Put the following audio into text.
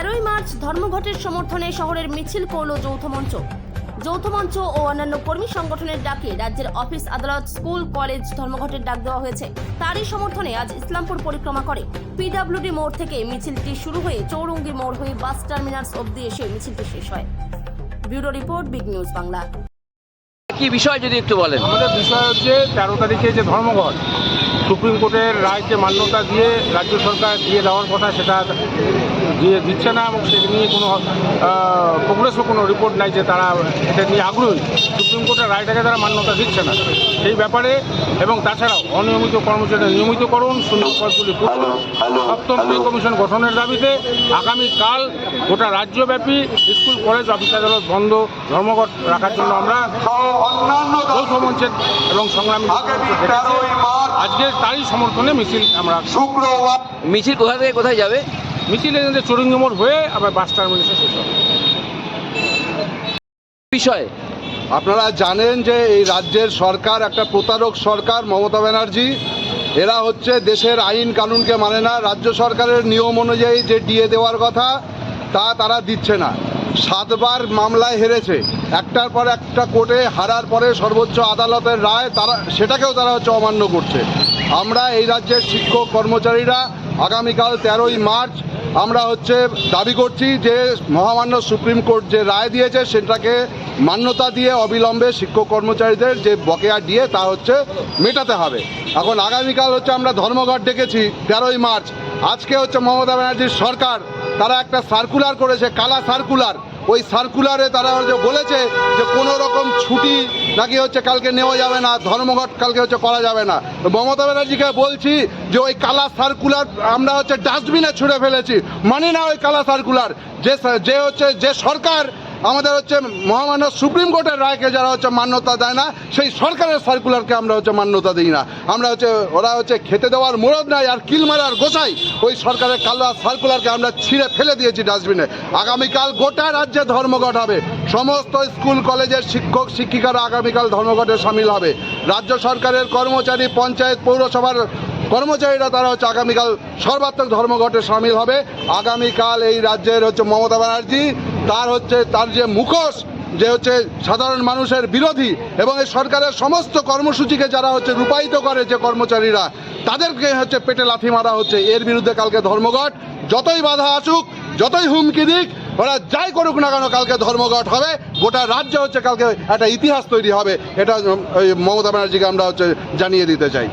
13ই March ধর্মঘটের সমর্থনে শহরের মিছিল করল যৌথ মঞ্চ ও অন্যান্য কর্মী সংগঠনের ডাকে রাজ্যের অফিস আদালত স্কুল কলেজ ধর্মঘটের ডাক দেওয়া হয়েছে। তারই সমর্থনে আজ ইসলামপুর পরিক্রমা করে পিডব্লিউডি মোড় থেকে মিছিলটি শুরু হয়ে চৌরঙ্গি মোড় হয়ে বাস টার্মিনাস অবধি এসে মিছিলটি শেষ হয়। Bureau report, big news Bangla. কি বিষয় যদি একটু বলেন? আমাদের বিষয় হচ্ছে 13 তারিখে যে ধর্মঘট, সুপ্রিম কোর্টের রায়কে মান্যতা দিয়ে রাজ্য সরকার দিয়ে দেওয়ার কথা সেটা দিয়ে দিচ্ছে না এবং সেটা নিয়ে কোনো প্রোগ্রেসও কোনো রিপোর্ট নাই যে তারা এটা নিয়ে আগ্রহী। সুপ্রিম কোর্টের রায়টাকে তারা মান্যতা দিচ্ছে না সেই ব্যাপারে, এবং তাছাড়াও অনিয়মিত কর্মচারীদের নিয়মিতকরণ, শূন্য পদগুলি পূরণ, সপ্তম পে কমিশন গঠনের দাবিতে আগামীকাল গোটা রাজ্যব্যাপী স্কুল কলেজ অফিস আদালত বন্ধ, ধর্মঘট রাখার জন্য আমরা যৌথ মঞ্চের এবং সংগ্রামী আজকে তারই সমর্থনে মিছিল আমরা। মিছিল কোথা থেকে কোথায় যাবে? মিছিল এখানে চৌরঙ্গি মোড় হয়ে আবার বাস টার্মিনাসে শেষ হবে। বিষয় আপনারা জানেন যে এই রাজ্যের সরকার একটা প্রতারক সরকার, মমতা ব্যানার্জি। এরা হচ্ছে দেশের আইন কানুনকে মানে না। রাজ্য সরকারের নিয়ম অনুযায়ী যে ডিএ দেওয়ার কথা তা তারা দিচ্ছে না। 7 বার মামলায় হেরেছে, একটার পর একটা কোর্টে হারার পরে সর্বোচ্চ আদালতের রায় সেটাকেও তারা হচ্ছে অমান্য করছে। আমরা এই রাজ্যের শিক্ষক কর্মচারীরা আগামীকাল 13ই মার্চ আমরা হচ্ছে দাবি করছি যে মহামান্য সুপ্রিম কোর্ট যে রায় দিয়েছে সেটাকে মান্যতা দিয়ে অবিলম্বে শিক্ষক কর্মচারীদের যে বকেয়া ডিএ তা হচ্ছে মেটাতে হবে। এখন আগামীকাল হচ্ছে আমরা ধর্মঘট ডেকেছি 13ই মার্চ। আজকে হচ্ছে মমতা ব্যানার্জির সরকার তারা একটা সার্কুলার করেছে, কালা সার্কুলার। ওই সার্কুলারে তারা হচ্ছে বলেছে যে কোনো রকম ছুটি নাকি হচ্ছে কালকে নেওয়া যাবে না, ধর্মঘট কালকে হচ্ছে করা যাবে না। মমতা ব্যানার্জিকে বলছি যে ওই কালা সার্কুলার আমরা হচ্ছে ডাস্টবিনে ছুঁড়ে ফেলেছি, মানি না ওই কালা সার্কুলার। যে সরকার আমাদের হচ্ছে মহামান্য সুপ্রিম কোর্টের রায়কে যারা হচ্ছে মান্যতা দেয় না, সেই সরকারের সার্কুলারকে আমরা হচ্ছে মান্যতা দিই না। আমরা হচ্ছে ওরা হচ্ছে খেতে দেওয়ার মোড়দ নাই আর কিল মারার গোসাই, ওই সরকারের কালো সার্কুলারকে আমরা ছিঁড়ে ফেলে দিয়েছি ডাস্টবিনে। আগামীকাল গোটা রাজ্যে ধর্মঘট হবে, সমস্ত স্কুল কলেজের শিক্ষক শিক্ষিকারা আগামীকাল ধর্মঘটে সামিল হবে। রাজ্য সরকারের কর্মচারী, পঞ্চায়েত পৌরসভার কর্মচারীরা তারা হচ্ছে আগামীকাল সর্বাত্মক ধর্মঘটে সামিল হবে। আগামীকাল এই রাজ্যের হচ্ছে মমতা ব্যানার্জি তার যে মুখোশ, যে হচ্ছে সাধারণ মানুষের বিরোধী এবং এই সরকারের সমস্ত কর্মসূচিকে যারা হচ্ছে রূপায়িত করে যে কর্মচারীরা, তাদেরকে হচ্ছে পেটে লাথি মারা হচ্ছে। এর বিরুদ্ধে কালকে ধর্মঘট, যতই বাধা আসুক, যতই হুমকি দিক, ওরা যাই করুক না কেন কালকে ধর্মঘট হবে। গোটা রাজ্যে হচ্ছে কালকে একটা ইতিহাস তৈরি হবে, এটা মমতা ব্যানার্জিকে আমরা হচ্ছে জানিয়ে দিতে চাই।